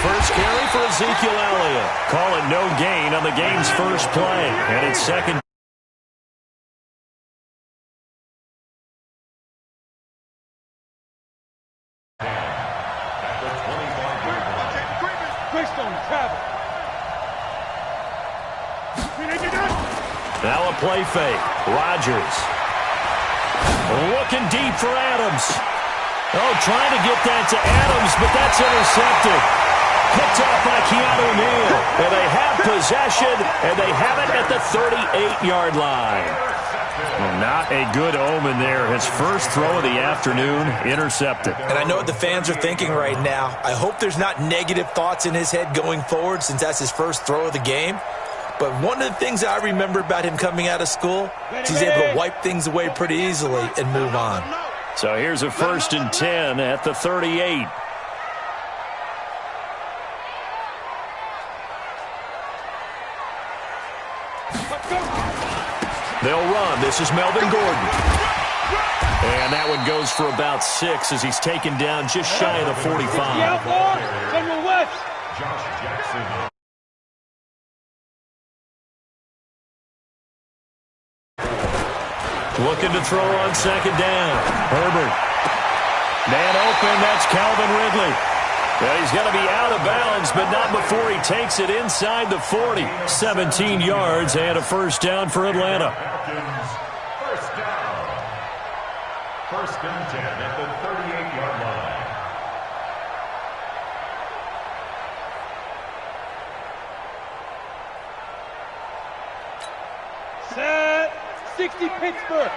first carry for Ezekiel Elliott. Call it no gain on the game's first play. And it's second. Now a play fake. Rodgers. Looking deep for Adams. Oh, trying to get that to Adams, but that's intercepted. Picked off by Keanu Neal. And they have possession, and they have it at the 38-yard line. Well, not a good omen there. His first throw of the afternoon, intercepted. And I know what the fans are thinking right now. I hope there's not negative thoughts in his head going forward since that's his first throw of the game. But one of the things I remember about him coming out of school is he's able to wipe things away pretty easily and move on. So here's a 1st and 10 at the 38. They'll run. This is Melvin Gordon. And that one goes for about 6 as he's taken down just shy of the 45. Josh Jackson. Looking to throw on 2nd down. Herbert. Man open, that's Calvin Ridley. Well, he's going to be out of bounds, but not before he takes it inside the 40. 17 yards and a 1st down for Atlanta. First down. 1st and 10 at the 38-yard line. Set. 60 Pittsburgh.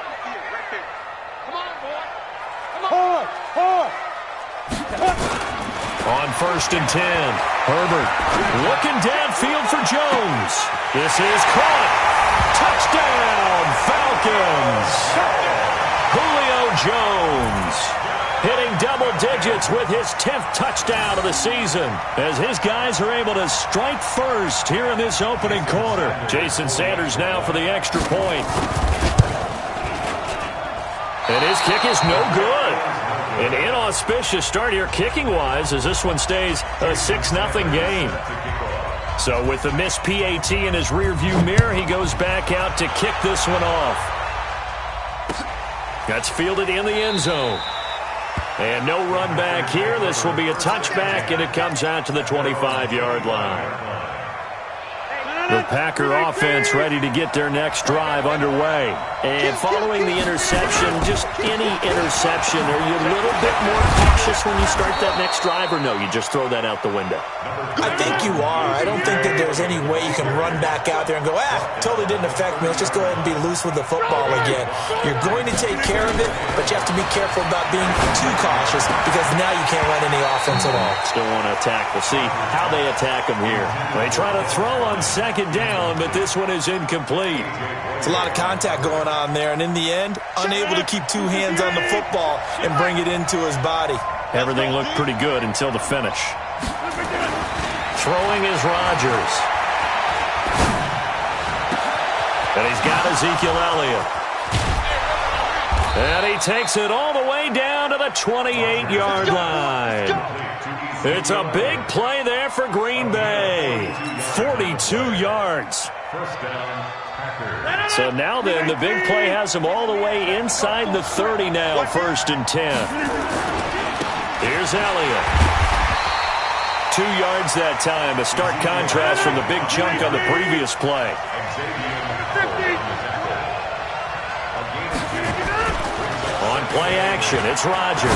Come on, boy. Come on. Hard. On 1st and 10, Herbert looking downfield for Jones. This is caught. Touchdown, Falcons. Julio Jones hitting double digits with his 10th touchdown of the season as his guys are able to strike first here in this opening quarter. Jason Sanders now for the extra point. And his kick is no good. An inauspicious start here kicking-wise as this one stays a 6-0 game. So with the missed PAT in his rearview mirror, he goes back out to kick this one off. That's fielded in the end zone. And no run back here. This will be a touchback, and it comes out to the 25-yard line. The Packer offense ready to get their next drive underway. And following the interception, just any interception, are you a little bit more cautious when you start that next drive, or no, you just throw that out the window? I think you are. I don't think that there's any way you can run back out there and go, totally didn't affect me. Let's just go ahead and be loose with the football again. You're going to take care of it, but you have to be careful about being too cautious because now you can't run any offense at all. Still want to attack. We'll see how they attack him here. They try to throw on 2nd down, but this one is incomplete. It's a lot of contact going on there, and in the end, unable to keep 2 hands on the football and bring it into his body. Everything looked pretty good until the finish. Throwing is Rodgers. And he's got Ezekiel Elliott. And he takes it all the way down to the 28-yard line. It's a big play there for Green Bay. 42 yards. So now then, the big play has him all the way inside the 30 now, 1st and 10. Here's Elliott. 2 yards that time, a stark contrast from the big chunk on the previous play. On play action, it's Rodgers.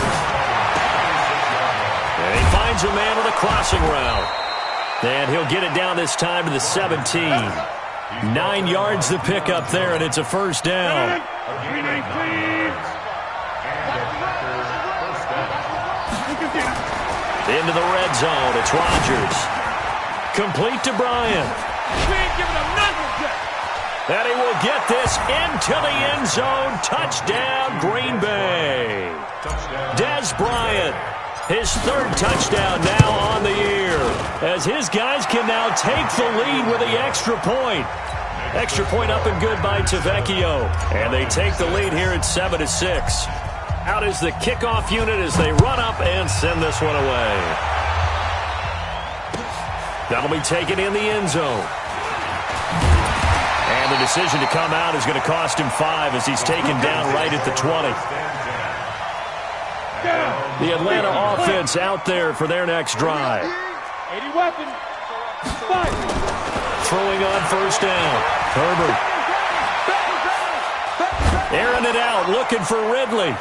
And he finds a man on the crossing route. And he'll get it down this time to the 17. 9 yards to pick up there, and it's a 1st down. Into the red zone, it's Rodgers. Complete to Bryant. And he will get this into the end zone. Touchdown, Green Bay. Dez Bryant, his 3rd touchdown now on the year, as his guys can now take the lead with the extra point. Extra point up and good by Tavecchio. And they take the lead here at 7-6. Out is the kickoff unit as they run up and send this one away. That'll be taken in the end zone. And the decision to come out is going to cost him 5 as he's taken down right at the 20. The Atlanta offense out there for their next drive. 80 weapon. Fight. Throwing on first down. Herbert. Airing it out, looking for Ridley.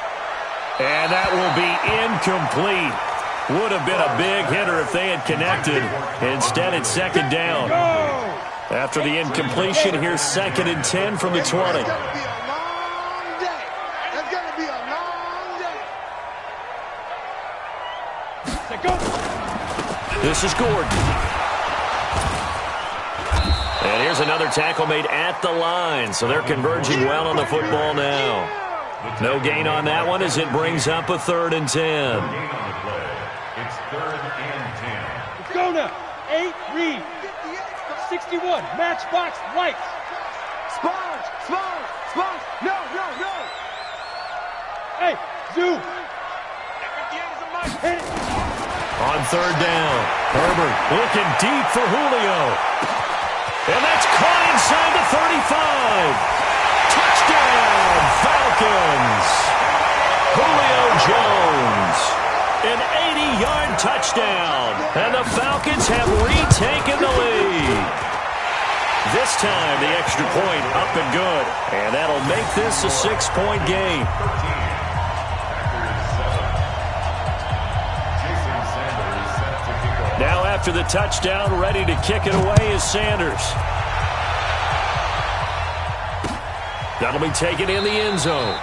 And that will be incomplete. Would have been a big hitter if they had connected. Instead, it's second down. After the incompletion, here's 2nd and 10 from the 20. This is Gordon. And here's another tackle made at the line, so they're converging well on the football now. No gain on that one as it brings up a 3rd and 10. It's 3rd and 10. Let's go now. 8, read. 61, matchbox lights. Sponge. No. Hey, zoom. On 3rd down, Herbert looking deep for Julio. And that's caught inside the 35. Touchdown, Falcons. Julio Jones. An 80-yard touchdown. And the Falcons have retaken the lead. This time, the extra point up and good. And that'll make this a 6-point game. Now after the touchdown, ready to kick it away is Sanders. That'll be taken in the end zone.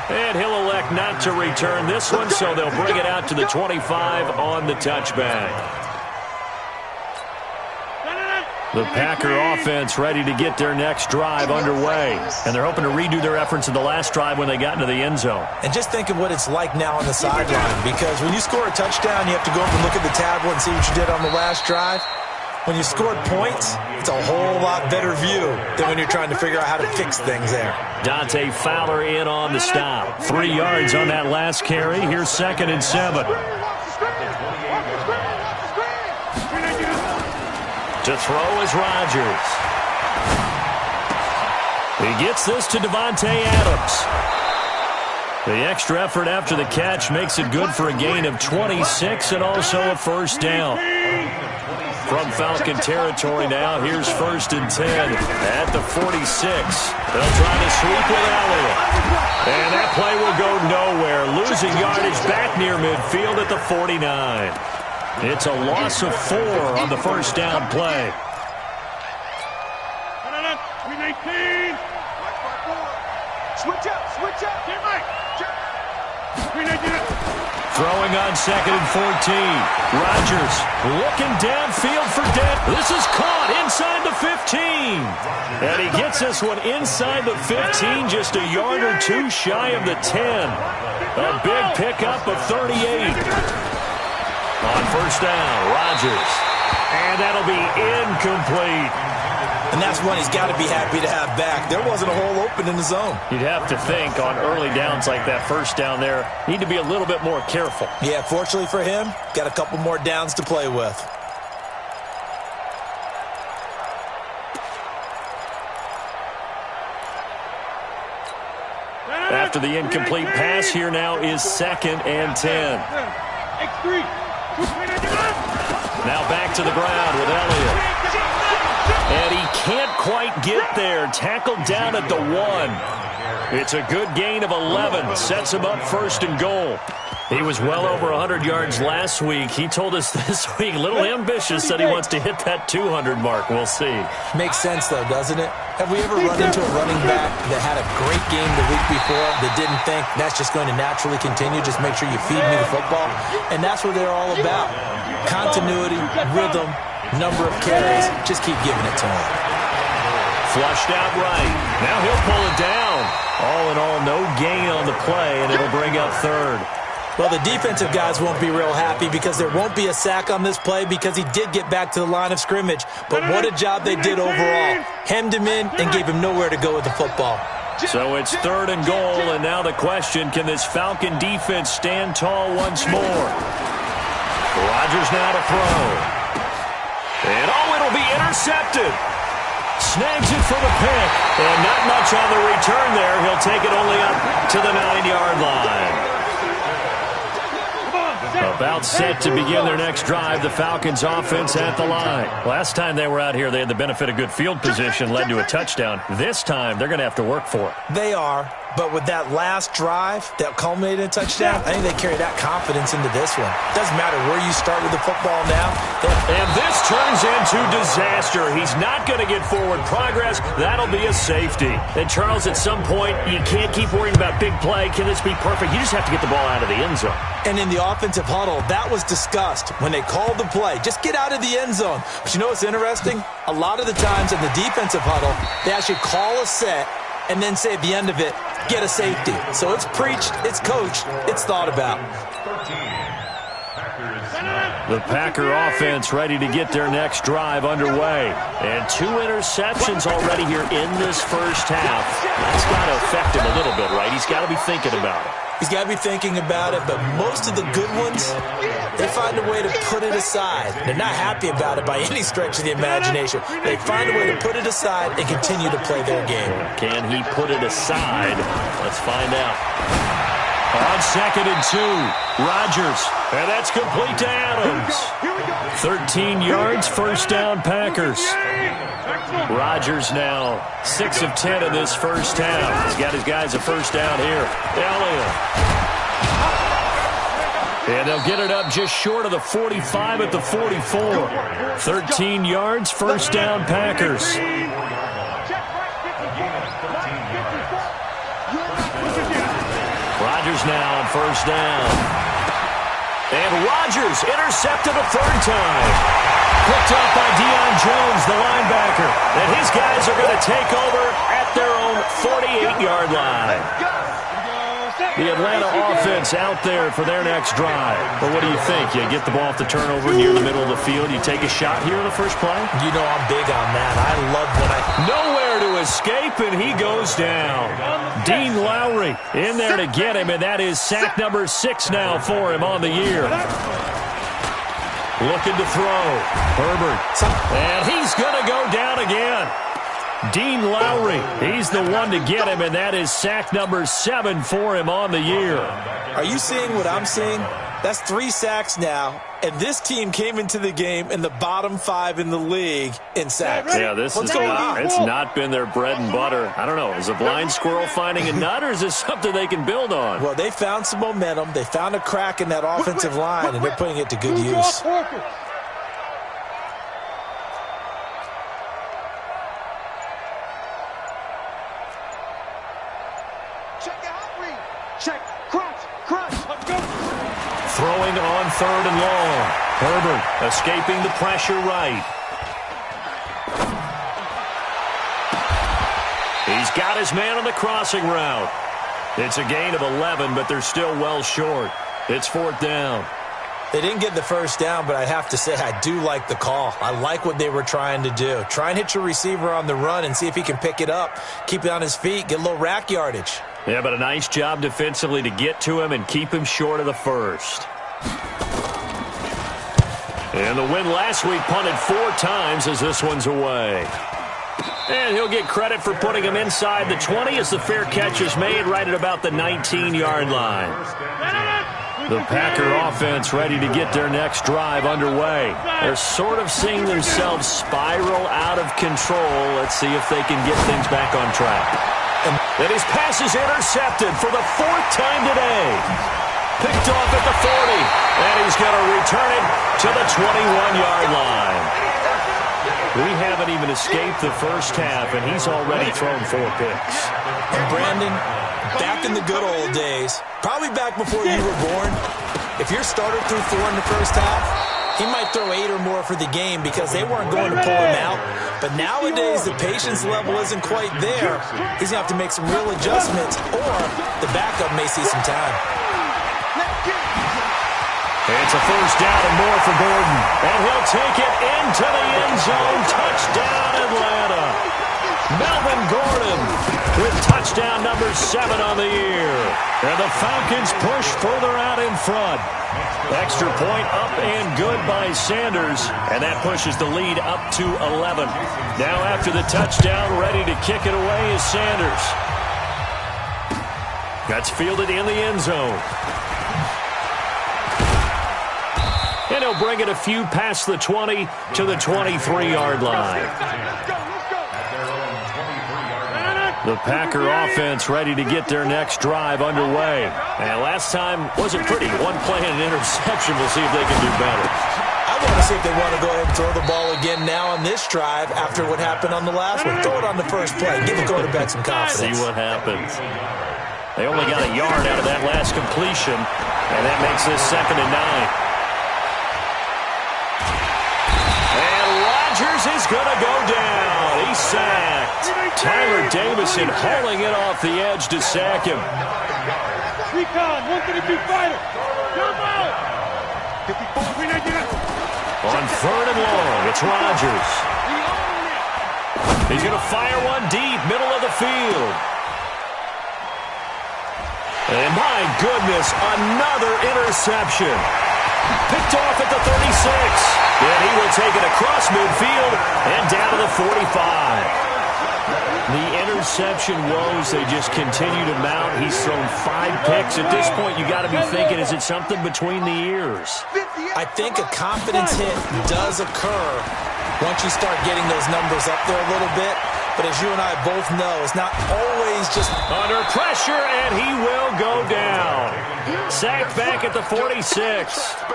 And he'll elect not to return this one, so they'll bring it out to the 25 on the touchback. The Packer offense ready to get their next drive underway. And they're hoping to redo their efforts in the last drive when they got into the end zone. And just think of what it's like now on the sideline, because when you score a touchdown, you have to go up and look at the tablet and see what you did on the last drive. When you scored points, it's a whole lot better view than when you're trying to figure out how to fix things there. Dante Fowler in on the stop. 3 yards on that last carry. Here's 2nd and 7. To throw is Rodgers. He gets this to Devontae Adams. The extra effort after the catch makes it good for a gain of 26 and also a first down. From Falcon territory now, here's 1st and 10 at the 46. They'll try to sweep with Elliott. And that play will go nowhere. Losing yardage back near midfield at the 49. It's a loss of 4 on the first down play. Switch up. Throwing on 2nd and 14. Rodgers looking downfield for Dent. This is caught inside the 15. And he gets this one inside the 15, just a yard or 2 shy of the 10. A big pickup of 38. On first down, Rodgers. And that'll be incomplete. And that's one he's got to be happy to have back. There wasn't a hole open in the zone. You'd have to think on early downs like that first down there, need to be a little bit more careful. Yeah, fortunately for him, got a couple more downs to play with. After the incomplete pass, here now is 2nd and 10. Now back to the ground with Elliott. And he can't quite get there. Tackled down at the 1. It's a good gain of 11. Sets him up 1st and goal. He was well over 100 yards last week. He told us this week, a little ambitious, that he wants to hit that 200 mark. We'll see. Makes sense, though, doesn't it? Have we ever run into a running back that had a great game the week before that didn't think that's just going to naturally continue? Just make sure you feed me the football. And that's what they're all about. Continuity, rhythm, number of carries. Just keep giving it to him. Flushed out right. Now he'll pull it down. All in all, no gain on the play, and it'll bring up 3rd. Well, the defensive guys won't be real happy because there won't be a sack on this play because he did get back to the line of scrimmage. But what a job they did overall. Hemmed him in and gave him nowhere to go with the football. So it's 3rd and goal, and now the question, can this Falcon defense stand tall once more? Rodgers now to throw. And it'll be intercepted. Snags it for the pick. And not much on the return there. He'll take it only up to the 9-yard line. About set to begin their next drive, the Falcons offense at the line. Last time they were out here, they had the benefit of good field position, led to a touchdown. This time, they're going to have to work for it. They are, but with that last drive that culminated in a touchdown, I think they carry that confidence into this one. Doesn't matter where you start with the football now. And this turns into disaster. He's not going to get forward progress. That'll be a safety. And Charles, at some point, you can't keep worrying about big play. Can this be perfect? You just have to get the ball out of the end zone. And in the offensive huddle, that was discussed when they called the play. Just get out of the end zone. But you know what's interesting? A lot of the times in the defensive huddle, they actually call a set and then say at the end of it, get a safety. So it's preached, it's coached, it's thought about. The Packer offense ready to get their next drive underway. And 2 interceptions already here in this first half. That's got to affect him a little bit, right? He's got to be thinking about it. He's got to be thinking about it, but most of the good ones, they find a way to put it aside. They're not happy about it by any stretch of the imagination. They find a way to put it aside and continue to play their game. Can he put it aside? Let's find out. On 2nd and 2, Rodgers, and that's complete to Adams. 13 yards, first down, Packers. Rodgers now 6 of 10 in this first half. He's got his guys a first down here. Elliott. And they'll get it up just short of the 45 at the 44. 13 yards, first down, Packers. Rodgers now on first down. And Rodgers intercepted a 3rd time. Picked off by Deion Jones, the linebacker. And his guys are going to take over at their own 48-yard line. The Atlanta offense out there for their next drive. But what do you think? You get the ball off the turnover near the middle of the field. You take a shot here in the first play? You know I'm big on that. I love when Nowhere to escape, and he goes down. Dean Lowry in there to get him, and that is sack number 6 now for him on the year. Looking to throw. Herbert. And he's going to go down again. Dean Lowry, he's the one to get him, and that is sack number 7 for him on the year. Are you seeing what I'm seeing? That's 3 sacks now, and this team came into the game in the bottom 5 in the league in sacks. Yeah, it's not been their bread and butter. I don't know, is a blind squirrel finding a nut, or is this something they can build on? Well, they found some momentum. They found a crack in that offensive line, and they're putting it to good use. Throwing on 3rd and long. Herbert escaping the pressure right. He's got his man on the crossing route. It's a gain of 11, but they're still well short. It's 4th down. They didn't get the first down, but I have to say I do like the call. I like what they were trying to do. Try and hit your receiver on the run and see if he can pick it up. Keep it on his feet, get a little rack yardage. Yeah, but a nice job defensively to get to him and keep him short of the first. And the win last week punted 4 times as this one's away. And he'll get credit for putting him inside the 20 as the fair catch is made right at about the 19-yard line. The Packer offense ready to get their next drive underway. They're sort of seeing themselves spiral out of control. Let's see if they can get things back on track. And his pass is intercepted for the 4th time today. Picked off at the 40, and he's going to return it to the 21-yard line. We haven't even escaped the first half, and he's already thrown 4 picks. And Brandon, back in the good old days, probably back before you were born, if your starter threw 4 in the first half, he might throw 8 or more for the game because they weren't going to pull him out. But nowadays, the patience level isn't quite there. He's going to have to make some real adjustments, or the backup may see some time. It's a first down and more for Gordon. And he'll take it into the end zone. Touchdown, Atlanta. Melvin Gordon with touchdown number 7 on the year. And the Falcons push further out in front. Extra point up and good by Sanders. And that pushes the lead up to 11. Now after the touchdown, ready to kick it away is Sanders. That's fielded in the end zone. And he'll bring it a few past the 20 to the 23-yard line. The Packer offense ready to get their next drive underway. And last time wasn't pretty. One play and an interception. We'll see if they can do better. I want to see if they want to go ahead and throw the ball again now on this drive after what happened on the last one. Throw it on the first play. Give the quarterback some confidence. See what happens. They only got a yard out of that last completion. And that makes this 2nd and 9. Rodgers is going to go down. He's sacked. Tyler Davison hauling it off the edge to sack him. Recon, 132 fighter. Jump out. On 3rd and long, it's Rodgers. He's going to fire one deep, middle of the field. And my goodness, another interception. Picked off at the 36. And he will take it across midfield and down to the 45. The interception woes, they just continue to mount. He's thrown 5 picks. At this point, you got to be thinking, is it something between the ears? I think a confidence hit does occur once you start getting those numbers up there a little bit. But as you and I both know, it's not always just under pressure, and he will go down. Sacked back at the 46.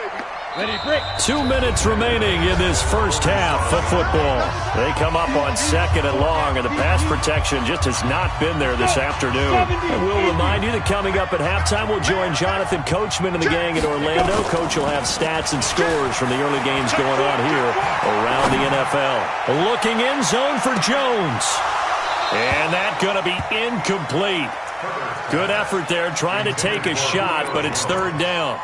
2 minutes remaining in this first half of football. They come up on 2nd and long, and the pass protection just has not been there this afternoon. And we'll remind you that coming up at halftime, we'll join Jonathan Coachman and the gang in Orlando. Coach will have stats and scores from the early games going on here around the NFL. Looking in zone for Jones. And that's going to be incomplete. Good effort there, trying to take a shot, but it's 3rd down.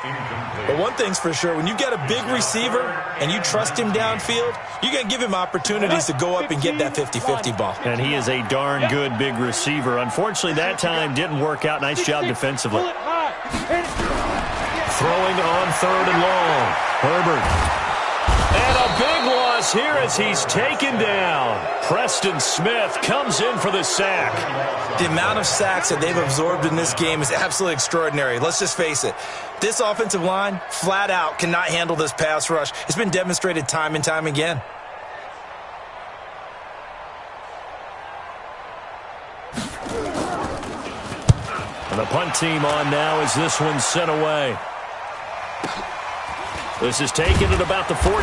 But one thing's for sure, when you've got a big receiver and you trust him downfield, you're going to give him opportunities to go up and get that 50-50 ball. And he is a darn good big receiver. Unfortunately, that time didn't work out. Nice job defensively. Throwing on 3rd and long. Herbert. And a big loss here as he's taken down. Preston Smith comes in for the sack. The amount of sacks that they've absorbed in this game is absolutely extraordinary. Let's just face it. This offensive line, flat out, cannot handle this pass rush. It's been demonstrated time and time again. And the punt team on now as this one's sent away. This is taken at about the 14.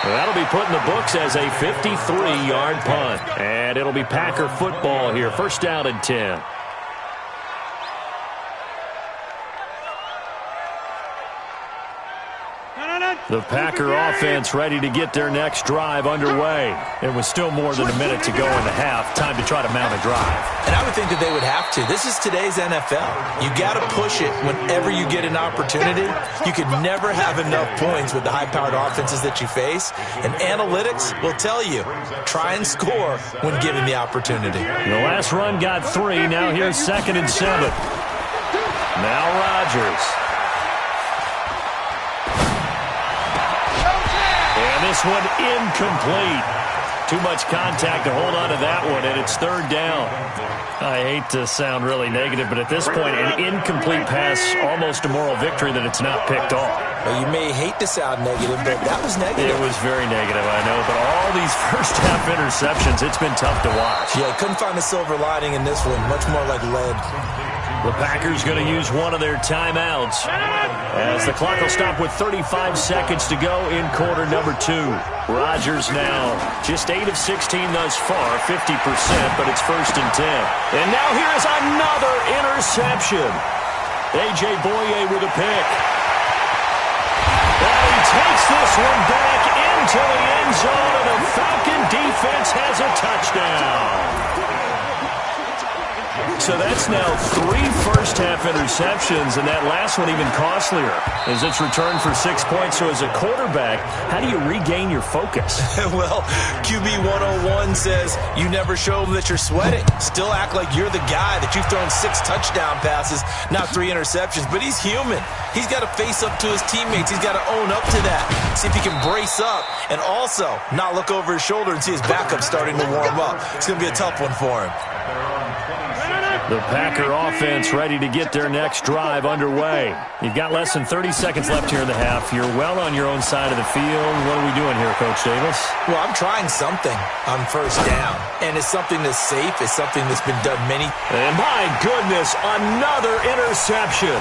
That'll be put in the books as a 53-yard punt. And it'll be Packer football here. 1st down and 10. The Packer offense ready to get their next drive underway. There was still more than a minute to go in the half. Time to try to mount a drive. And I would think that they would have to. This is today's NFL. You got to push it whenever you get an opportunity. You could never have enough points with the high-powered offenses that you face. And analytics will tell you, try and score when given the opportunity. The last run got 3. Now here's 2nd and 7. Now Rodgers. This one incomplete. Too much contact to hold on to that one, and it's 3rd down. I hate to sound really negative, but at this point, an incomplete pass, almost a moral victory that it's not picked off. Well, you may hate to sound negative, but that was negative. It was very negative, I know, but all these first-half interceptions, it's been tough to watch. Yeah, couldn't find a silver lining in this one. Much more like lead. The Packers going to use one of their timeouts as the clock will stop with 35 seconds to go in quarter number 2. Rodgers now just 8 of 16 thus far, 50%, but it's 1st and 10. And now here is another interception. A.J. Boye with a pick. And he takes this one back into the end zone, and the Falcon defense has a touchdown. So that's now 3 first-half interceptions, and that last one even costlier as it's returned for 6 points. So as a quarterback, how do you regain your focus? Well, QB 101 says you never show them that you're sweating. Still act like you're the guy, that you've thrown 6 touchdown passes, not 3 interceptions. But he's human. He's got to face up to his teammates. He's got to own up to that. See if he can brace up and also not look over his shoulder and see his backup starting to warm up. It's going to be a tough one for him. The Packer offense ready to get their next drive underway. You've got less than 30 seconds left here in the half. You're well on your own side of the field. What are we doing here, Coach Davis? Well, I'm trying something on first down, and it's something that's safe. It's something that's been done many. And my goodness, another interception.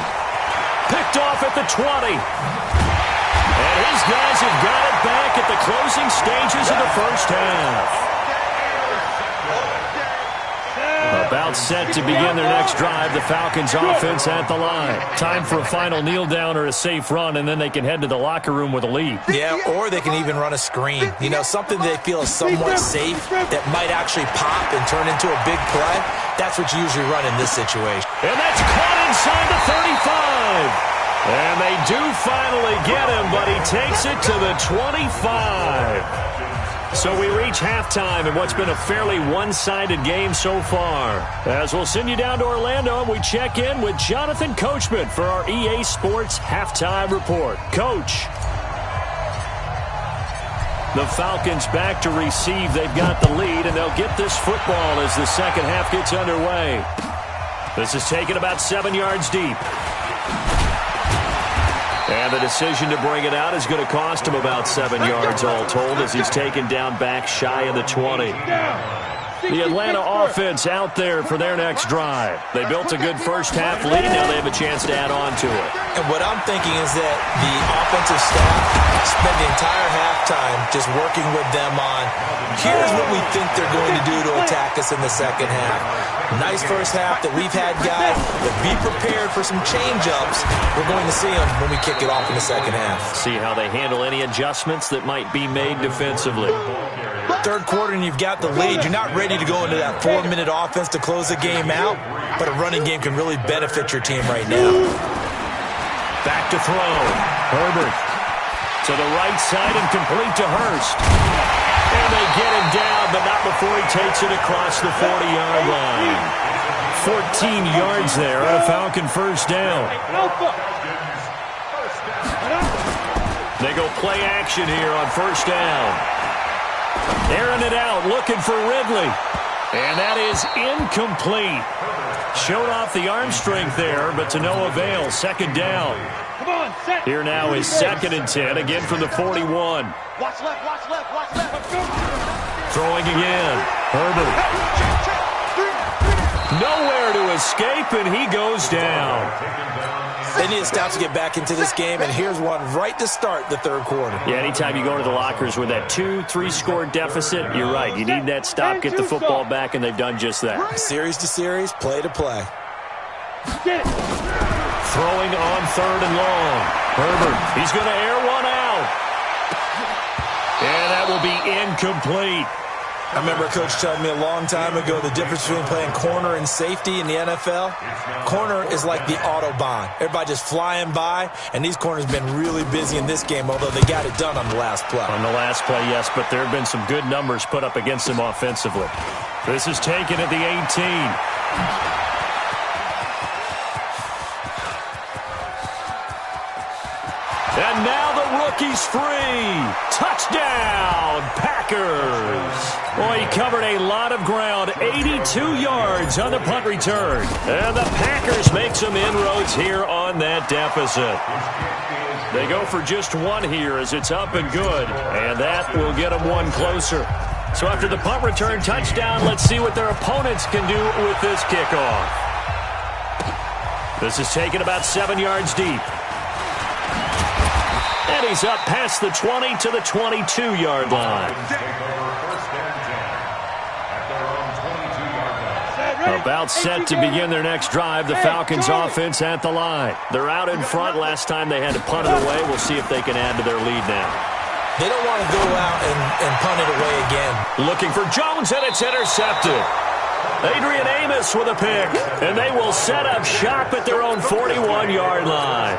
Picked off at the 20. And his guys have got it back at the closing stages of the first half. About set to begin their next drive. The Falcons offense at the line. Time for a final kneel down or a safe run, and then they can head to the locker room with a lead. Yeah, or they can even run a screen. You know, something they feel is somewhat safe that might actually pop and turn into a big play. That's what you usually run in this situation. And that's caught inside the 35. And they do finally get him, but he takes it to the 25. So we reach halftime in what's been a fairly one-sided game so far. As we'll send you down to Orlando, and we check in with Jonathan Coachman for our EA Sports Halftime Report. Coach. The Falcons back to receive. They've got the lead, and they'll get this football as the second half gets underway. This is taken about 7 yards deep. And the decision to bring it out is going to cost him about 7 yards all told as he's taken down back shy of the 20. The Atlanta offense out there for their next drive. They built a good first-half lead. Now they have a chance to add on to it. And what I'm thinking is that the offensive staff spent the entire halftime just working with them on, here's what we think they're going to do to attack us in the second half. Nice first half that we've had, guys, but be prepared for some change-ups. We're going to see them when we kick it off in the second half. See how they handle any adjustments that might be made defensively. Third quarter and you've got the lead. You're not ready to go into that 4-minute offense to close the game out, but a running game can really benefit your team right now. Back to throw. Herbert to the right side and complete to Hurst. And they get him down, but not before he takes it across the 40-yard line. 14 yards there on a Falcon first down. They go play action here on first down. Airing it out, looking for Ridley. And that is incomplete. Showed off the arm strength there, but to no avail. Second down. Here now is 2nd and 10, again from the 41. Watch left, watch left, watch left. Throwing again. Herbert. Nowhere to escape, and he goes down. They need to stop to get back into this game, and here's one right to start the third quarter. Yeah, anytime you go to the lockers with that 2-3 score deficit, you're right. You need that stop, get the football back, and they've done just that. Series to series, play to play. Throwing on 3rd and long. Herbert, he's going to air one out. And that will be incomplete. I remember a coach telling me a long time ago the difference between playing corner and safety in the NFL. Corner is like the Autobahn. Everybody just flying by, and these corners have been really busy in this game, although they got it done on the last play. On the last play, yes, but there have been some good numbers put up against them offensively. This is taken at the 18. And now the rookie's free. Touchdown, Packers. Boy, he covered a lot of ground, 82 yards on the punt return. And the Packers make some inroads here on that deficit. They go for just one here as it's up and good, and that will get them one closer. So after the punt return touchdown, let's see what their opponents can do with this kickoff. This is taken about 7 yards deep. And he's up past the 20 to the 22-yard line. About set to begin their next drive. The Falcons offense at the line. They're out in front. Last time they had to punt it away. We'll see if they can add to their lead now. They don't want to go out and punt it away again. Looking for Jones, and it's intercepted. Adrian Amos with a pick, and they will set up shop at their own 41-yard line.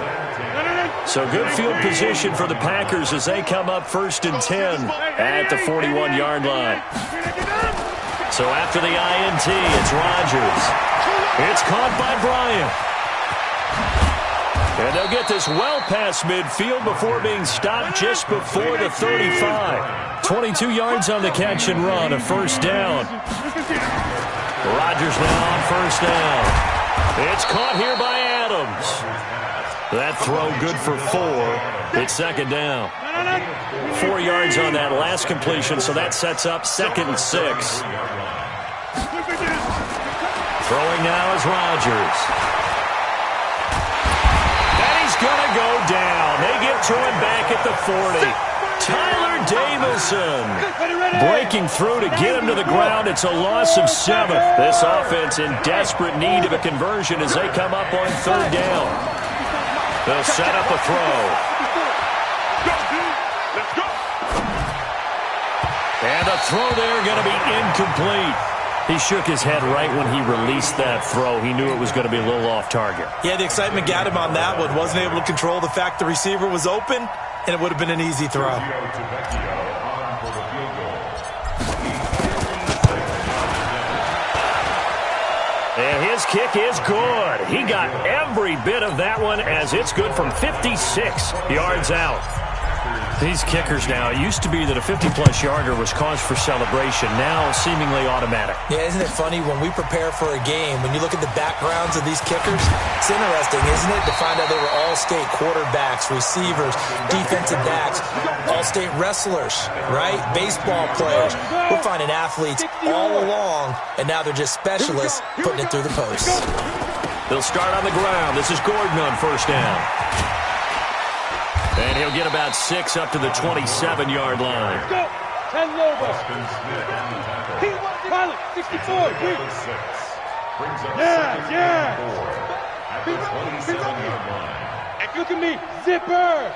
So good field position for the Packers as they come up 1st and 10 at the 41-yard line. So after the INT, it's Rodgers. It's caught by Bryant. And they'll get this well past midfield before being stopped just before the 35. 22 yards on the catch and run, a first down. Rodgers now on first down. It's caught here by Adams. That throw good for 4. It's second down. 4 yards on that last completion, so that sets up 2nd and 6. Throwing now is Rodgers. And he's going to go down. They get to him back at the 40. Tyler Davison breaking through to get him to the ground. It's a loss of 7. This offense in desperate need of a conversion as they come up on 3rd down. They'll set up a throw. And a throw there going to be incomplete. He shook his head right when he released that throw. He knew it was going to be a little off target. Yeah, the excitement got him on that one. Wasn't able to control the fact the receiver was open, and it would have been an easy throw. And his kick is good. He got every bit of that one as it's good from 56 yards out. These kickers now, it used to be that a 50-plus yarder was cause for celebration. Now seemingly automatic. Yeah, isn't it funny when we prepare for a game, when you look at the backgrounds of these kickers, it's interesting, isn't it, to find out they were all-state quarterbacks, receivers, defensive backs, all-state wrestlers, right? Baseball players. We're finding athletes all along, and now they're just specialists putting it through the posts. They'll start on the ground. This is Gordon on first down. And he'll get about 6 up to the 27-yard line. Go! 10 over. Pilot, 64. Yeah. Look at me. Zipper.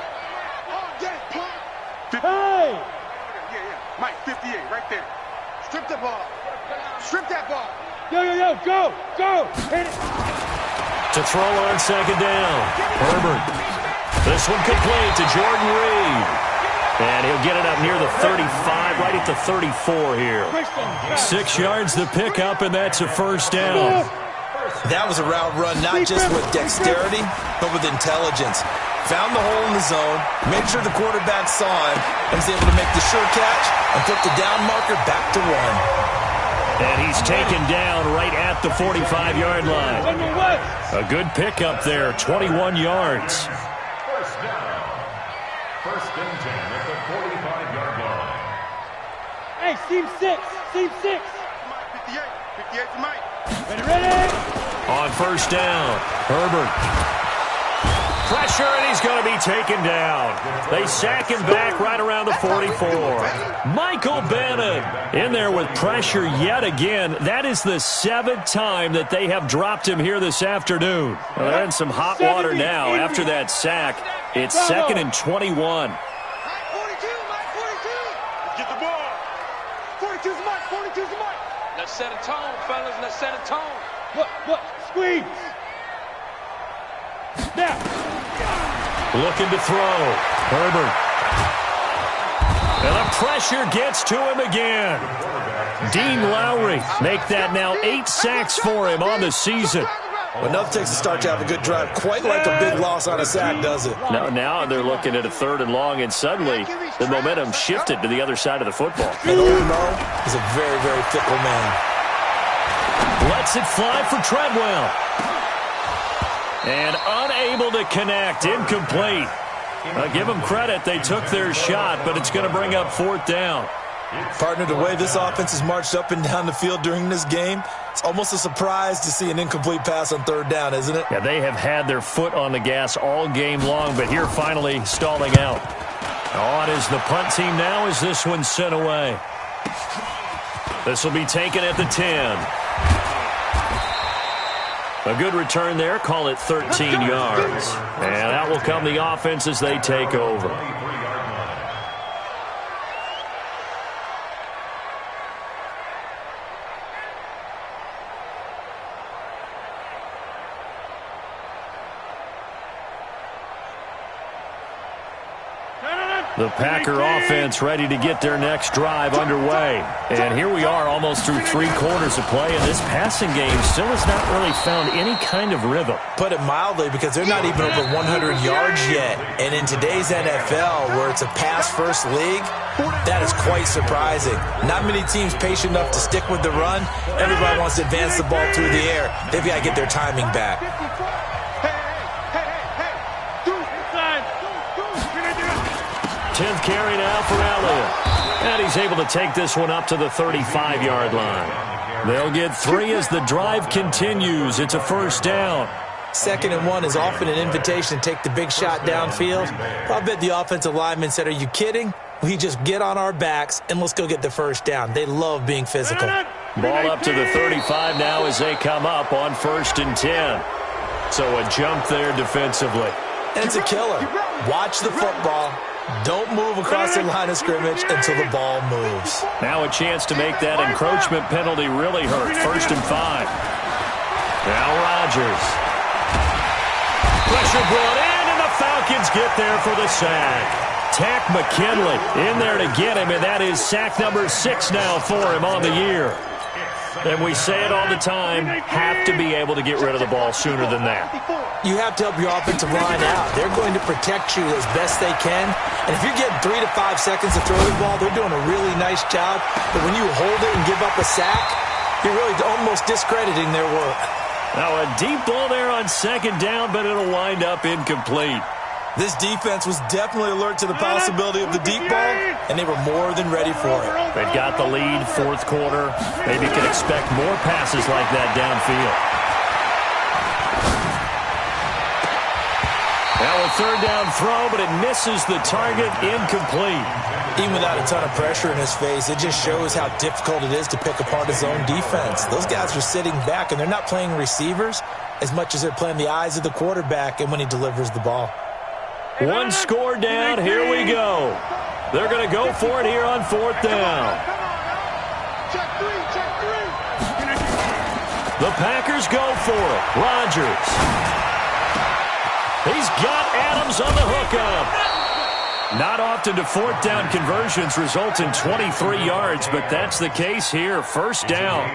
Hey. Yeah. Mike, 58, right there. Strip the ball. Strip that ball. Yo. Go. Hit it. To throw on second down. Herbert. This one complete to Jordan Reed. And he'll get it up near the 35, right at the 34 here. 6 yards the pickup, and that's a first down. That was a route run, not just with dexterity, but with intelligence. Found the hole in the zone, made sure the quarterback saw him, and was able to make the sure catch and put the down marker back to 1. And he's taken down right at the 45-yard line. A good pickup there, 21 yards. First and 10 at the 45-yard line. Hey, seam 6. 58 to Mike. Ready. On first down, Herbert. Pressure, and he's going to be taken down. They sack him back right around the 44. Michael Bannon in there with pressure yet again. That is the 7th time that they have dropped him here this afternoon. Well, they're in some hot water now after that sack. It's 2nd and 21. Mike 42. Let's get the ball. 42's Mike. 42's Mike. Let's set a tone, fellas. Let's set a tone. Look. Squeeze. Now. Looking to throw. Herbert. And the pressure gets to him again. Dean Lowry make that now 8 sacks for him on the season. Well, enough takes to start to have a good drive. Quite like a big loss on a sack, does it? Now they're looking at a 3rd and long, and suddenly the momentum shifted to the other side of the football. And Mo is a very, very fickle man. Lets it fly for Treadwell. And unable to connect, incomplete. Give them credit, they took their shot, but it's going to bring up 4th down. Partner, the way this offense has marched up and down the field during this game, it's almost a surprise to see an incomplete pass on 3rd down, isn't it? Yeah, they have had their foot on the gas all game long, but here finally stalling out. On is the punt team now as this one's sent away. This will be taken at the 10. A good return there, call it 13 yards. And out will come the offense as they take over. The Packer offense ready to get their next drive underway. And here we are almost through 3 quarters of play, and this passing game still has not really found any kind of rhythm. Put it mildly, because they're not even over 100 yards yet. And in today's NFL, where it's a pass-first league, that is quite surprising. Not many teams patient enough to stick with the run. Everybody wants to advance the ball through the air. They've got to get their timing back. 10th carry now for Elliott. And he's able to take this one up to the 35-yard line. They'll get 3 as the drive continues. It's a first down. 2nd and 1 is often an invitation to take the big shot downfield. I bet the offensive lineman said, "Are you kidding? We just get on our backs and let's go get the first down." They love being physical. Ball up to the 35 now as they come up on 1st and 10. So a jump there defensively. And it's a killer. Watch the football. Don't move across the line of scrimmage until the ball moves. Now a chance to make that encroachment penalty really hurt. 1st and 5. Now Rodgers. Pressure brought in, and the Falcons get there for the sack. Tack McKinley in there to get him, and that is sack number 6 now for him on the year. And we say it all the time, have to be able to get rid of the ball sooner than that. You have to help your offensive line out. They're going to protect you as best they can. And if you're getting 3 to 5 seconds to throw the ball, they're doing a really nice job. But when you hold it and give up a sack, you're really almost discrediting their work. Now a deep ball there on 2nd down, but it'll wind up incomplete. This defense was definitely alert to the possibility of the deep ball, and they were more than ready for it. They've got the lead, 4th quarter. Maybe can expect more passes like that downfield. Now a 3rd down throw, but it misses the target, incomplete. Even without a ton of pressure in his face, it just shows how difficult it is to pick apart his own defense. Those guys are sitting back, and they're not playing receivers as much as they're playing the eyes of the quarterback and when he delivers the ball. 1 score down, here we go. They're going to go for it here on 4th down. Check 3, check 3. The Packers go for it. Rodgers. He's got Adams on the hookup. Not often do 4th down conversions result in 23 yards, but that's the case here. 1st down.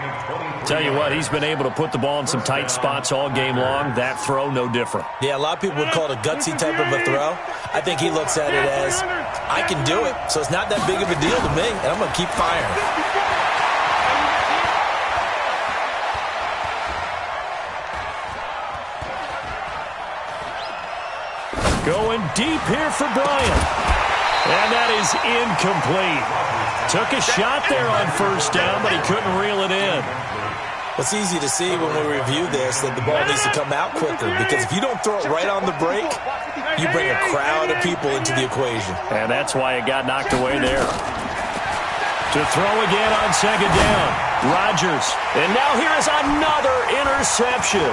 Tell you what, he's been able to put the ball in some tight spots all game long. That throw, no different. Yeah, a lot of people would call it a gutsy type of a throw. I think he looks at it as, I can do it, so it's not that big of a deal to me, and I'm going to keep firing. Going deep here for Bryant. And that is incomplete. Took a shot there on 1st down, but he couldn't reel it in. It's easy to see when we review this that the ball needs to come out quicker, because if you don't throw it right on the break, you bring a crowd of people into the equation. And that's why it got knocked away there. To throw again on 2nd down. Rodgers. And now here is another interception.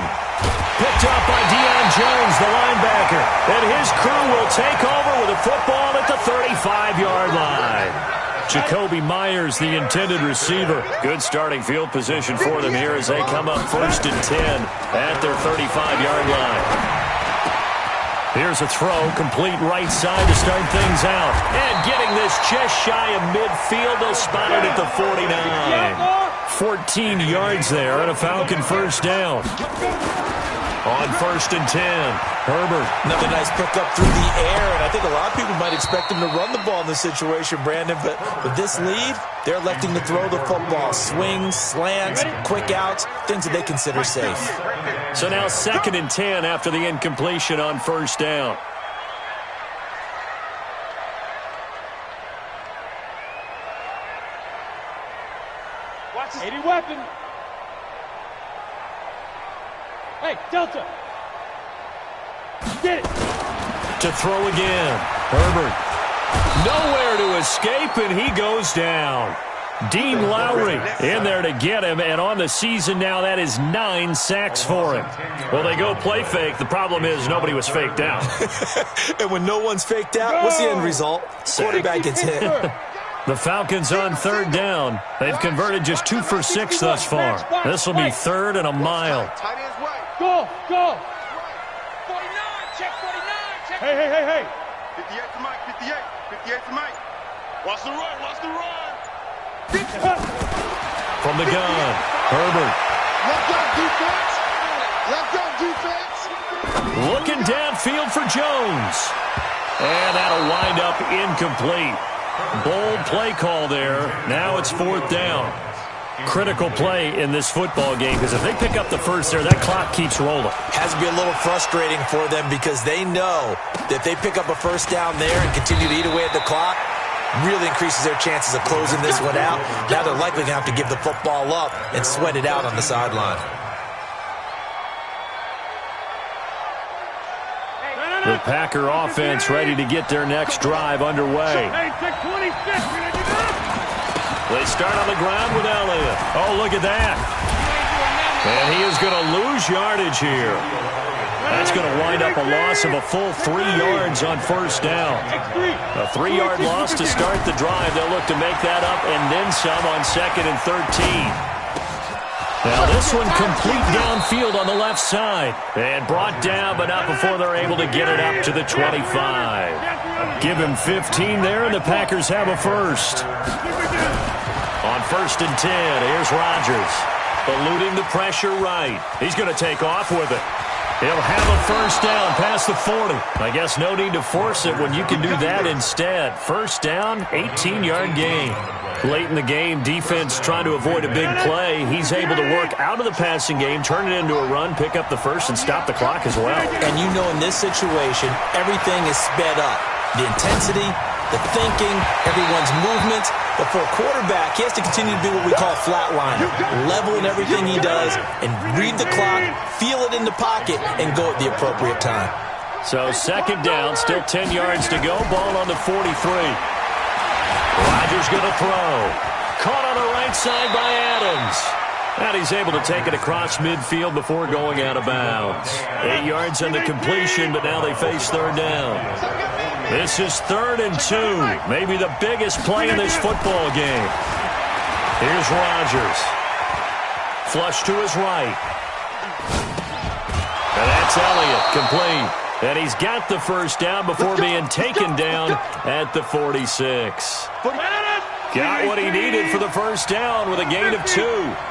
Picked up by Deion Jones, the linebacker. And his crew will take over with a football at the 35-yard line. Jacoby Myers, the intended receiver. Good starting field position for them here as they come up 1st and 10 at their 35-yard line. Here's a throw, complete right side to start things out. And getting this just shy of midfield, they'll spot it at the 49. 14 yards there and a Falcon 1st down. On 1st and 10, Herbert. Another nice pickup through the air, and I think a lot of people might expect him to run the ball in this situation, Brandon, but with this lead, they're electing to throw the football. Swings, slants, quick outs, things that they consider safe. So now 2nd and 10 after the incompletion on 1st down. Watch 80 weapon. Hey, Delta. Get it. To throw again. Herbert. Nowhere to escape, and he goes down. Dean Lowry in there to get him, and on the season now, that is 9 sacks for him. Well, they go play fake. The problem is nobody was faked out. And when no one's faked out, what's the end result? Quarterback gets hit. The Falcons on 3rd down. They've converted just 2 for 6 thus far. This will be 3rd and a mile. Tight end's right. Go, go. 49, check 49, check. Hey. 58 to Mike, 58. 58 to Mike. Watch the run, watch the run. From the gun, Herbert. Let go, defense. Let go, defense. Looking downfield for Jones. And that'll wind up incomplete. Bold play call there. Now it's 4th down. Critical play in this football game because if they pick up the first there, that clock keeps rolling. Has to be a little frustrating for them because they know that if they pick up a first down there and continue to eat away at the clock, really increases their chances of closing this one out. Now they're likely going to have to give the football up and sweat it out on the sideline. The Packer offense ready to get their next drive underway. They start on the ground with Elliott. Oh, look at that. And he is going to lose yardage here. That's going to wind up a loss of a full 3 yards on first down. A 3-yard loss to start the drive. They'll look to make that up and then some on 2nd and 13. Now this one complete downfield on the left side. And brought down, but not before they're able to get it up to the 25. Give him 15 there, and the Packers have a first. On 1st and 10, here's Rodgers. Eluding the pressure right. He's going to take off with it. He'll have a first down past the 40. I guess no need to force it when you can do that instead. First down, 18-yard gain. Late in the game, defense trying to avoid a big play. He's able to work out of the passing game, turn it into a run, pick up the first, and stop the clock as well. And you know in this situation, everything is sped up. The intensity, the thinking, everyone's movements. But for a quarterback, he has to continue to do what we call flatline. Level in everything he does and read the clock, feel it in the pocket, and go at the appropriate time. So 2nd down, still 10 yards to go. Ball on the 43. Rodgers going to throw. Caught on the right side by Adams. And he's able to take it across midfield before going out of bounds. 8 yards on the completion, but now they face 3rd down. This is 3rd and 2. Maybe the biggest play in this football game. Here's Rodgers. Flush to his right. And that's Elliott, complete. And he's got the first down before being taken down at the 46. Got what he needed for the first down with a gain of 2.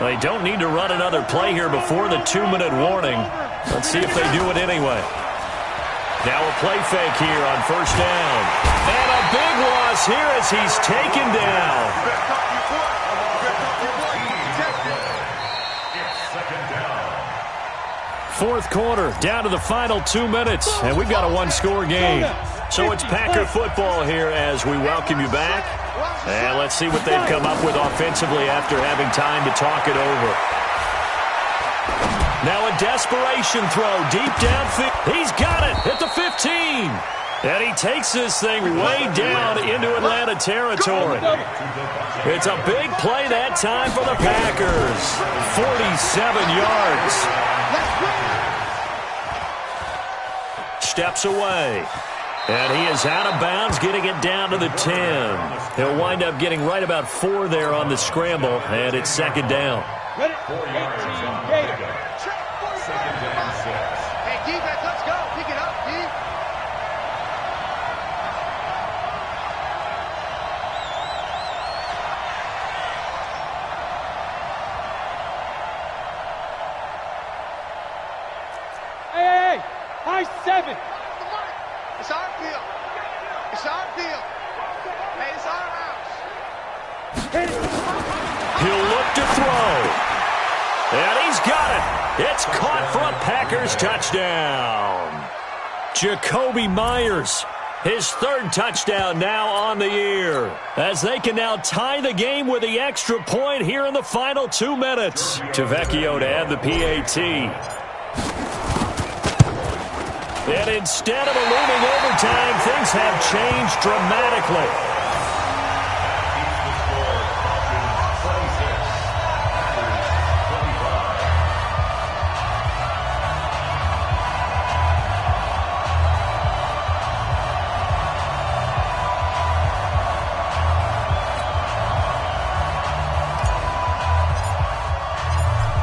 They don't need to run another play here before the 2-minute warning. Let's see if they do it anyway. Now a play fake here on first down. And a big loss here as he's taken down. Fourth quarter, down to the final 2 minutes, and we've got a one-score game. So it's Packer football here as we welcome you back. And let's see what they've come up with offensively after having time to talk it over. Now a desperation throw deep downfield. He's got it at the 15. And he takes this thing way down into Atlanta territory. It's a big play that time for the Packers. 47 yards. Steps away. And he is out of bounds, getting it down to the 10. He'll wind up getting right about 4 there on the scramble, and it's 2nd down. Ready? 4 yards on the Gator. 2nd down 6. Hey, defense, let's go. Pick it up, D. Hey, high 7. It's our field. It's our field. Hey, it's our house. He'll look to throw. And he's got it. It's caught for a Packers touchdown. Jacoby Myers, his 3rd touchdown now on the year. As they can now tie the game with the extra point here in the final 2 minutes. Tavecchio to add the PAT. And instead of a looming overtime, things have changed dramatically.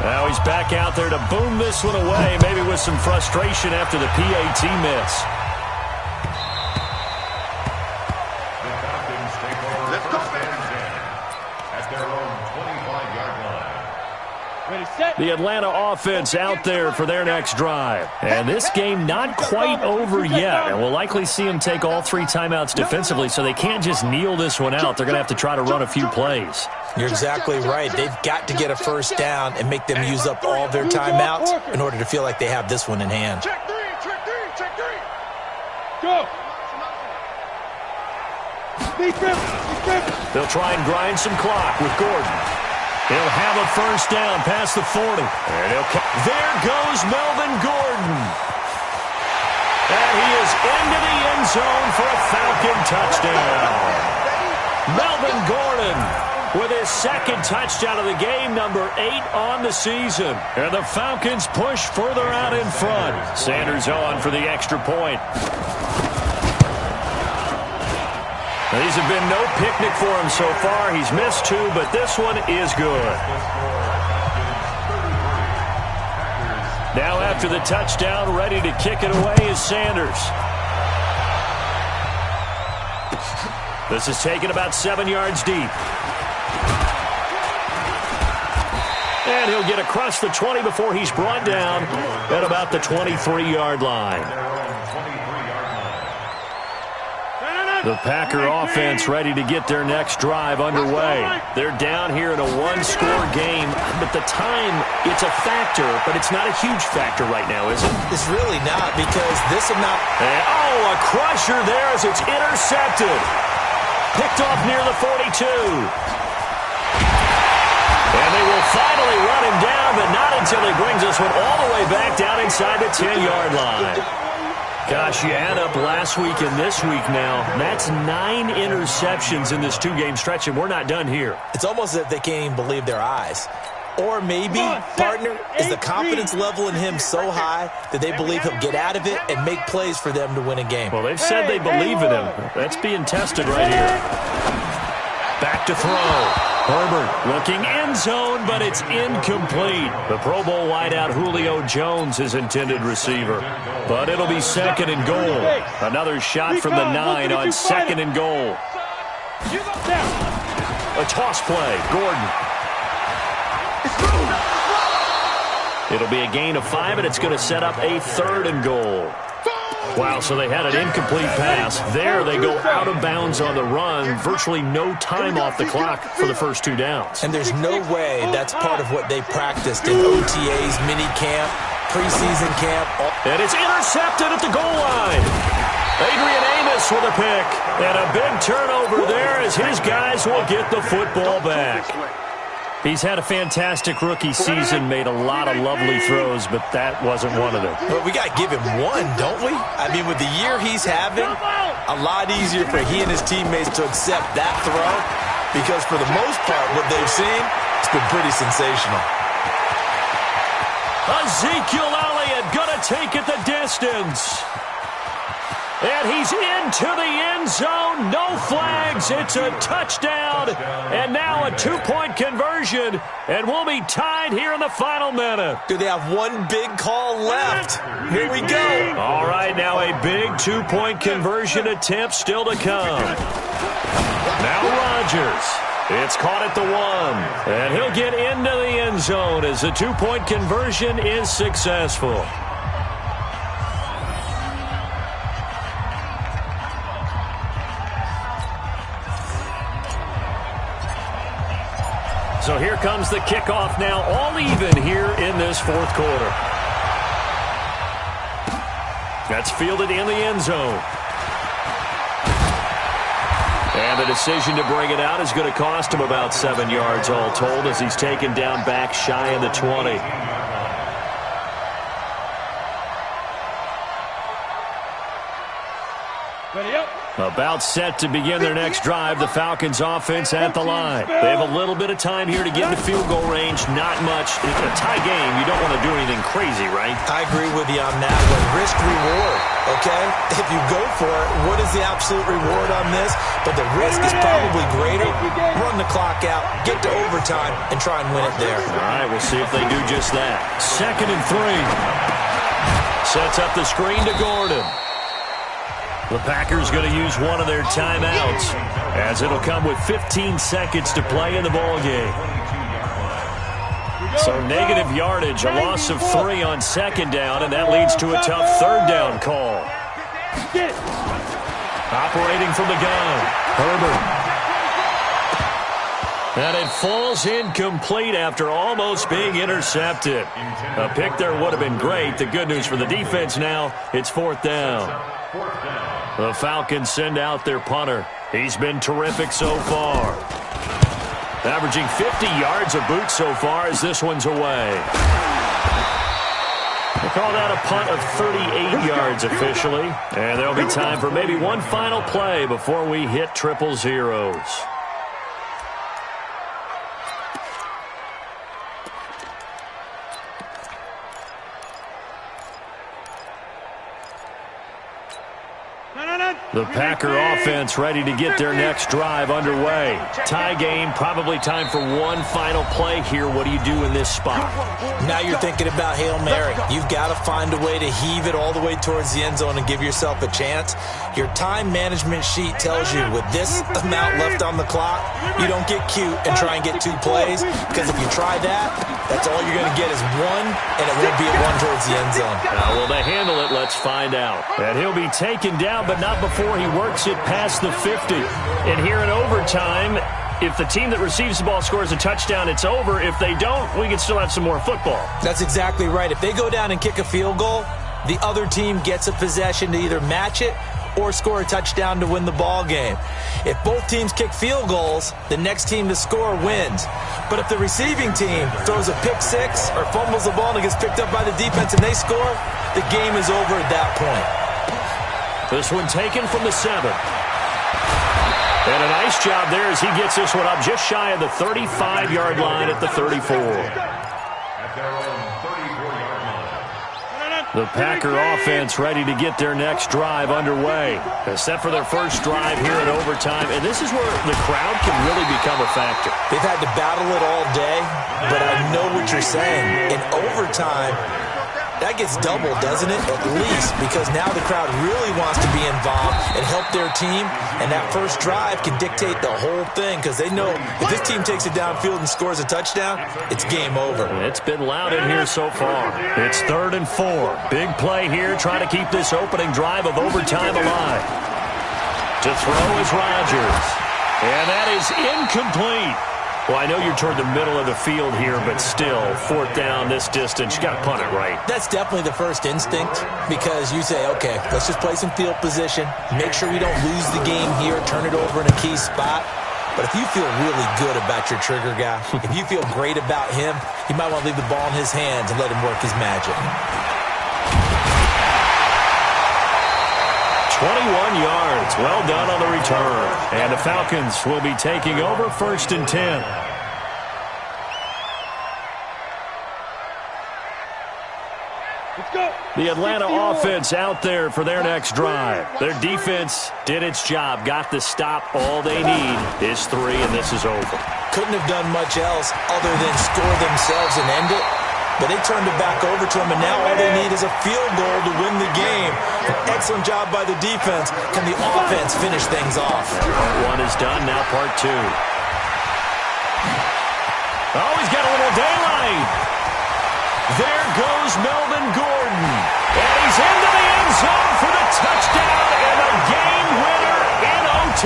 Now he's back out there to boom this one away, maybe with some frustration after the PAT miss. The Atlanta offense out there for their next drive. And this game not quite over yet. And we'll likely see them take all 3 timeouts defensively, so they can't just kneel this one out. They're going to have to try to run a few plays. You're exactly right. They've got to get a first down and make them use up all their timeouts in order to feel like they have this one in hand. Check three, check three, check three. Go. They'll try and grind some clock with Gordon. He'll have a first down past the 40. And there goes Melvin Gordon. And he is into the end zone for a Falcon touchdown. Melvin Gordon with his second touchdown of the game, number 8 on the season. And the Falcons push further out in front. Sanders on for the extra point. These have been no picnic for him so far. He's missed 2, but this one is good. Now after the touchdown, ready to kick it away is Sanders. This is taken about 7 yards deep. And he'll get across the 20 before he's brought down at about the 23-yard line. The Packer offense ready to get their next drive underway. They're down here in a 1-score game, but the time, it's a factor, but it's not a huge factor right now, is it? It's really not, because this amount... a crusher there as it's intercepted. Picked off near the 42. And they will finally run him down, but not until he brings this one all the way back down inside the 10-yard line. Gosh, you add up last week and this week now. That's 9 interceptions in this 2-game stretch, and we're not done here. It's almost as if they can't even believe their eyes. Or maybe, partner, is the confidence level in him so high that they believe he'll get out of it and make plays for them to win a game. Well, they've said they believe in him. That's being tested right here. Back to throw. Herbert looking end zone, but it's incomplete. The Pro Bowl wideout Julio Jones is intended receiver. But it'll be 2nd and goal. Another shot from the 9 on 2nd and goal. A toss play. Gordon. It'll be a gain of 5, and it's going to set up a 3rd and goal. Wow, so they had an incomplete pass. There they go out of bounds on the run. Virtually no time off the clock for the first 2 downs. And there's no way that's part of what they practiced in OTAs, mini camp, preseason camp. And it's intercepted at the goal line. Adrian Amos with a pick. And a big turnover there as his guys will get the football back. He's had a fantastic rookie season, made a lot of lovely throws, but that wasn't one of them. But we got to give him one, don't we? I mean, with the year he's having, a lot easier for he and his teammates to accept that throw, because for the most part, what they've seen, it's been pretty sensational. Ezekiel Elliott gonna take it the distance. And he's into the end zone. No flags. It's a touchdown. And now a 2-point conversion. And we'll be tied here in the final minute. Do they have one big call left? Here we go. All right, now a big 2-point conversion attempt still to come. Now Rodgers. It's caught at the 1. And he'll get into the end zone as the 2-point conversion is successful. So here comes the kickoff now, all even here in this 4th quarter. That's fielded in the end zone. And the decision to bring it out is going to cost him about 7 yards all told as he's taken down back shy of the 20. Ready up. About set to begin their next drive, the Falcons offense at the line. They have a little bit of time here to get into field goal range, not much. It's a tie game. You don't want to do anything crazy, right? I agree with you on that one. Risk-reward, okay? If you go for it, what is the absolute reward on this? But the risk is probably greater. Run the clock out, get to overtime, and try and win it there. All right, we'll see if they do just that. 2nd and 3. Sets up the screen to Gordon. The Packers going to use one of their timeouts as it'll come with 15 seconds to play in the ballgame. So negative yardage, a loss of 3 on second down, and that leads to a tough third down call. Operating from the gun, Herbert. And it falls incomplete after almost being intercepted. A pick there would have been great. The good news for the defense now, it's 4th down. The Falcons send out their punter. He's been terrific so far. Averaging 50 yards a boot so far as this one's away. They call that a punt of 38 yards officially. And there'll be time for maybe one final play before we hit 000. The Packer offense ready to get their next drive underway. Tie game, probably time for one final play here. What do you do in this spot? Now you're thinking about Hail Mary. You've got to find a way to heave it all the way towards the end zone and give yourself a chance. Your time management sheet tells you with this amount left on the clock, you don't get cute and try and get 2 plays, because if you try that, that's all you're going to get is 1, and it won't be a 1 towards the end zone. Will they handle it? Let's find out. And he'll be taken down, but not before he works it past the 50. And here in overtime, if the team that receives the ball scores a touchdown, it's over. If they don't, we can still have some more football. That's exactly right. If they go down and kick a field goal, the other team gets a possession to either match it or score a touchdown to win the ball game. If both teams kick field goals, the next team to score wins. But if the receiving team throws a pick 6 or fumbles the ball and it gets picked up by the defense and they score, the game is over at that point. This one taken from the 7. And a nice job there as he gets this one up just shy of the 35-yard line at the 34. The Packer offense ready to get their next drive underway. Set for their first drive here in overtime. And this is where the crowd can really become a factor. They've had to battle it all day, but I know what you're saying. In overtime, that gets doubled, doesn't it? At least, because now the crowd really wants to be involved and help their team, and that first drive can dictate the whole thing, because they know if this team takes it downfield and scores a touchdown, it's game over. It's been loud in here so far. It's 3rd and 4. Big play here, trying to keep this opening drive of overtime alive. To throw is Rodgers, and that is incomplete. Well, I know you're toward the middle of the field here, but still, 4th down, this distance, you got to punt it right. That's definitely the first instinct, because you say, okay, let's just play some field position, make sure we don't lose the game here, turn it over in a key spot. But if you feel really good about your trigger guy, if you feel great about him, you might want to leave the ball in his hands and let him work his magic. 21 yards. Well done on the return. And the Falcons will be taking over 1st and 10. Let's go. The Atlanta offense out there for their next drive. Their defense did its job, got the stop. All they need is 3, and this is over. Couldn't have done much else other than score themselves and end it. But they turned it back over to him, and now all they need is a field goal to win the game. An excellent job by the defense. Can the offense finish things off? Part 1 is done, now part 2. Oh, he's got a little daylight. There goes Melvin Gordon. And he's into the end zone for the touchdown and a game winner in OT.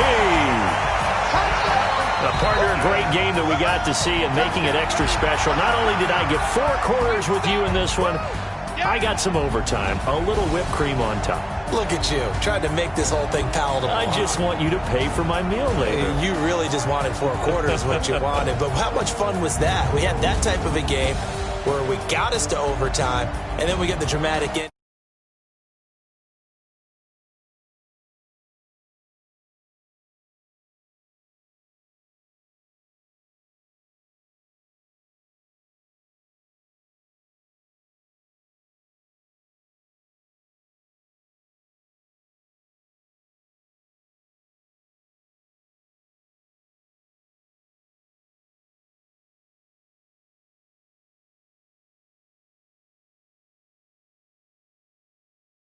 Partner, a great game that we got to see and making it extra special. Not only did I get 4 quarters with you in this one, I got some overtime, a little whipped cream on top. Look at you, trying to make this whole thing palatable. I just want you to pay for my meal later. You really just wanted 4 quarters, what you wanted. But how much fun was that? We had that type of a game where we got us to overtime, and then we get the dramatic end.